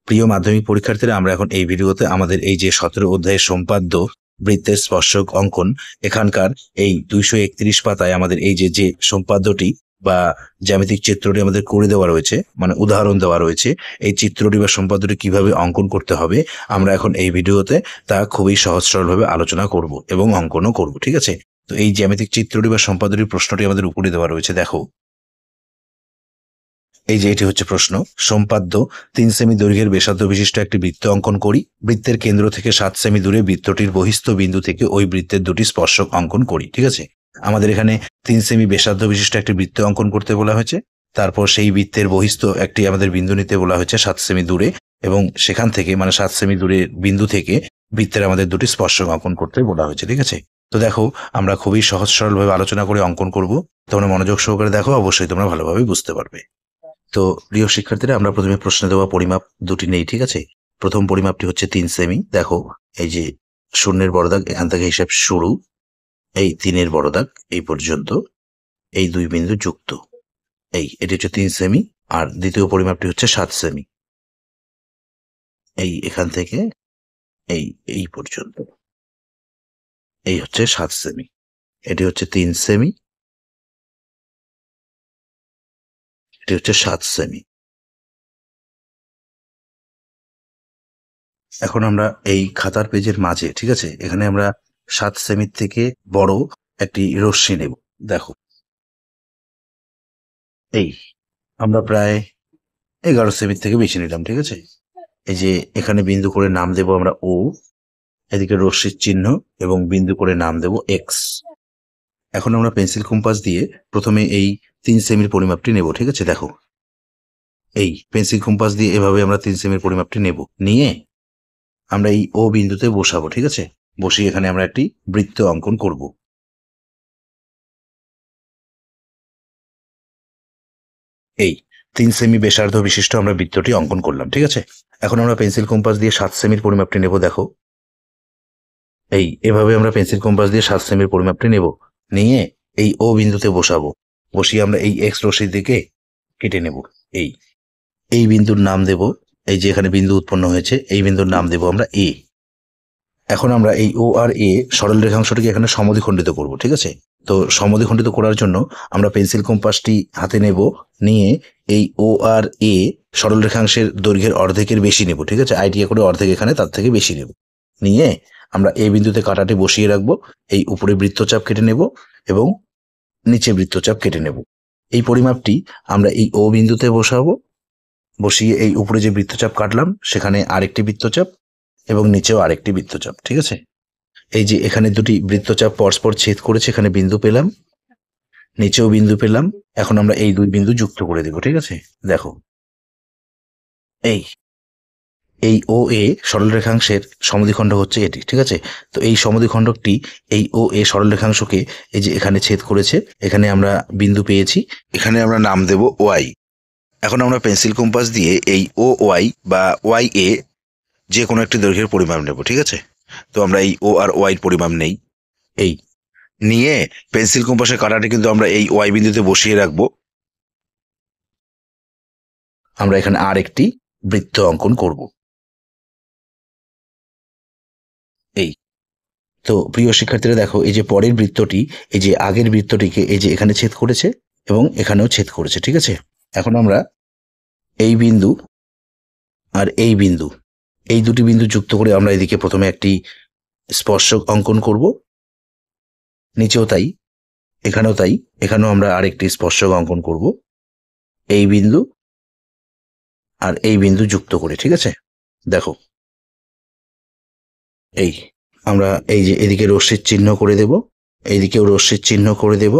প্রিয় মাধ্যমিক পরীক্ষার্থীরা, আমরা এখন এই ভিডিওতে আমাদের এই যে 17 অধ্যায়ের সম্পাদ্য বৃত্তের স্পর্শক অঙ্কন, এখানকার এই 231 পাতায় আমাদের এই যে সম্পাদ্যটি বা জ্যামিতিক চিত্রটি আমাদের করে দেওয়া রয়েছে, মানে উদাহরণ দেওয়া রয়েছে, এই চিত্রটি বা সম্পাদ্যটি কিভাবে অঙ্কন করতে হবে আমরা এখন এই ভিডিওতে তা খুবই সহজ সরলভাবে আলোচনা করব এবং অঙ্কনও করব। ঠিক আছে, তো এই জ্যামিতিক চিত্রটি বা সম্পাদ্যটির প্রশ্নটি আমাদের উপরে দেওয়া রয়েছে। দেখো, এই যে এটি হচ্ছে প্রশ্ন। সম্পাদ্য 3 সেমি দৈর্ঘ্যের ব্যাসার্ধ বিশিষ্ট একটি বৃত্ত অঙ্কন করি। বৃত্তের কেন্দ্র থেকে 7 সেমি দূরে বৃত্তটির বহিস্থ বিন্দু থেকে ওই বৃত্তের দুটি স্পর্শক অঙ্কন করি। ঠিক আছে, আমাদের এখানে 3 সেমি ব্যাসার্ধ বিশিষ্ট একটি বৃত্ত অঙ্কন করতে বলা হয়েছে। তারপর সেই বৃত্তের বহিস্থ একটি আমাদের বিন্দু নিতে বলা হয়েছে 7 সেমি দূরে, এবং সেখান থেকে মানে 7 সেমি দূরে বিন্দু থেকে বৃত্তের আমাদের দুটি স্পর্শক অঙ্কন করতে বলা হয়েছে। ঠিক আছে, তো দেখো, আমরা খুবই সহজ সরলভাবে আলোচনা করে অঙ্কন করব। তোমরা মনোযোগ সহকারে দেখো, অবশ্যই তোমরা ভালোভাবে বুঝতে পারবে। তো প্রিয় শিক্ষার্থীরা, আমরা প্রথমে প্রশ্নে দেওয়া পরিমাপ দুটি নেই। ঠিক আছে, প্রথম পরিমাপটি হচ্ছে 3 সেমি। দেখো, এই যে শূন্যের বড় দাগ, এখান থেকে হিসাব শুরু, এই 3-এর বড় দাগ এই পর্যন্ত, এই দুই বিন্দু যুক্ত, এটি হচ্ছে 3 সেমি। আর দ্বিতীয় পরিমাপটি হচ্ছে 7 সেমি, এই এখান থেকে এই এই পর্যন্ত, এই হচ্ছে 7 সেমি। এটি হচ্ছে 3 সেমি, এটি হচ্ছে 7 সেমি। এখন আমরা এই খাতার পেজের মাঝে, ঠিক আছে, এখানে আমরা 7 সেমির থেকে বড় একটি রশ্মি নেব। দেখো, এই আমরা প্রায় 11 সেমির থেকে বেশি নিলাম। ঠিক আছে, এই যে এখানে বিন্দু করে নাম দেব আমরা ও, এদিকে রশ্মির চিহ্ন এবং বিন্দু করে নাম দেব এক্স। এখন আমরা পেন্সিল কম্পাস দিয়ে প্রথমে এই 3 সেমির পরিমাপটি নেব। ঠিক আছে, দেখো, এই পেন্সিল কম্পাস দিয়ে এভাবে আমরা 3 সেমির পরিমাপটি নেব, নিয়ে আমরা এই ও বিন্দুতে বসাবো। ঠিক আছে, বসিয়ে এখানে আমরা একটি বৃত্ত অঙ্কন করব। এই 3 সেমি ব্যাসার্ধ বিশিষ্ট আমরা বৃত্তটি অঙ্কন করলাম। ঠিক আছে, এখন আমরা পেন্সিল কম্পাস দিয়ে 7 সেমির পরিমাপটি নেব। দেখো, এই এভাবে আমরা পেন্সিল কম্পাস দিয়ে 7 সেমির পরিমাপটি নেব, নিয়ে এই ও বিন্দুতে বসাবো। বসিয়ে আমরা এই এক্স রশ্মির দিকে কেটে নেব। এই এই বিন্দুর নাম দেব, এই যে এখানে বিন্দু উৎপন্ন হয়েছে, এই বিন্দুর নাম দেব আমরা এ। এখন আমরা এই ও আর এ সরল রেখাংশটিকে এখানে সমদ্বিখণ্ডিত করব। ঠিক আছে, তো সমদ্বিখণ্ডিত করার জন্য আমরা পেন্সিল কম্পাসটি হাতে নেব, নিয়ে এই ও আর এ সরল রেখাংশের দৈর্ঘ্যের অর্ধেকের বেশি নেব। ঠিক আছে, আইডিয়া করে অর্ধেক এখানে তার থেকে বেশি নেব, নিয়ে আমরা এই বিন্দুতে কাঁটাটি বসিয়ে রাখবো। এই উপরে বৃত্তচাপ কেটে নেব এবং নিচে বৃত্তচাপ কেটে নেব। এই পরিমাপটি আমরা এই ও বিন্দুতে বসাবো, বসিয়ে এই উপরে যে বৃত্তচাপ কাটলাম সেখানে আরেকটি বৃত্তচাপ এবং নিচেও আরেকটি বৃত্তচাপ। ঠিক আছে, এই যে এখানে দুটি বৃত্তচাপ পরস্পর ছেদ করেছে, এখানে বিন্দু পেলাম, নিচেও বিন্দু পেলাম। এখন আমরা এই দুই বিন্দু যুক্ত করে দেব। ঠিক আছে, দেখো, এই এই ও এ সরল রেখাংশের সমদ্বিখণ্ড হচ্ছে এটি। ঠিক আছে, তো এই সমদ্বিখণ্ডকটি এই ও এ সরল রেখাংশকে এই যে এখানে ছেদ করেছে, এখানে আমরা বিন্দু পেয়েছি, এখানে আমরা নাম দেব ওয়াই। এখন আমরা পেন্সিল কম্পাস দিয়ে এই ও ওয়াই বা ওয়াই এ যে কোনো একটি দৈর্ঘ্যের পরিমাপ নেব। ঠিক আছে, তো আমরা এই ও আর ওয়াই পরিমাপ নেই, এই নিয়ে পেন্সিল কম্পাসের কাঁটাটি কিন্তু আমরা এই ওয়াই বিন্দুতে বসিয়ে রাখবো। আমরা এখানে আর একটি বৃত্ত অঙ্কন করব। এই তো প্রিয় শিক্ষার্থীরা, দেখো, এই যে পরের বৃত্তটি এই যে আগের বৃত্তটিকে এই যে এখানে ছেদ করেছে এবং এখানেও ছেদ করেছে। ঠিক আছে, এখন আমরা এই বিন্দু আর এই বিন্দু, এই দুটি বিন্দু যুক্ত করে আমরা এদিকে প্রথমে একটি স্পর্শক অঙ্কন করব, নিচেও তাই, এখানেও তাই, এখানেও আমরা আরেকটি স্পর্শক অঙ্কন করব, এই বিন্দু আর এই বিন্দু যুক্ত করে। ঠিক আছে, দেখো, এই আমরা এই যে এদিকে রশ্মির চিহ্ন করে দেব, এইদিকেও রশ্মির চিহ্ন করে দেব।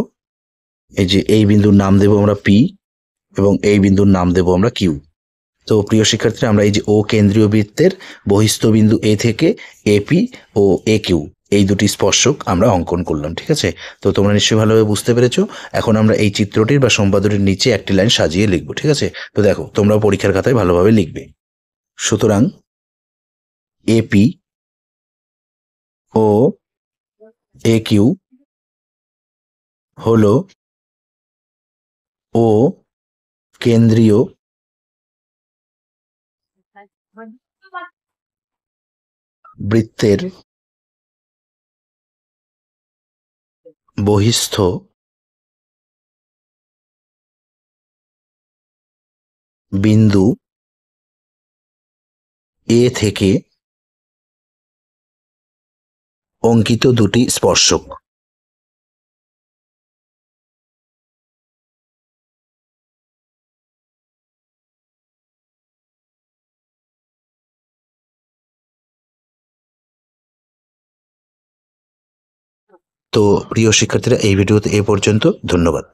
এই যে এই বিন্দুর নাম দেব আমরা পি এবং এই বিন্দুর নাম দেব আমরা কিউ। তো প্রিয় শিক্ষার্থীরা, আমরা এই যে ও কেন্দ্রীয় বৃত্তের বহিস্থ বিন্দু এ থেকে এপি ও এ কিউ এই দুটি স্পর্শক আমরা অঙ্কন করলাম। ঠিক আছে, তো তোমরা নিশ্চয়ই ভালোভাবে বুঝতে পেরেছো। এখন আমরা এই চিত্রটির বা সম্পাদটির নিচে একটি লাইন সাজিয়ে লিখবো। ঠিক আছে, তো দেখো, তোমরাও পরীক্ষার খাতায় ভালোভাবে লিখবে। সুতরাং এপি ও এ কিউ হলো ও কেন্দ্রীয় বৃত্তের বহিস্থ বিন্দু এ থেকে অঙ্কিত দুটি স্পর্শক। তো প্রিয় শিক্ষার্থীরা, এই ভিডিওতে এ পর্যন্ত। ধন্যবাদ।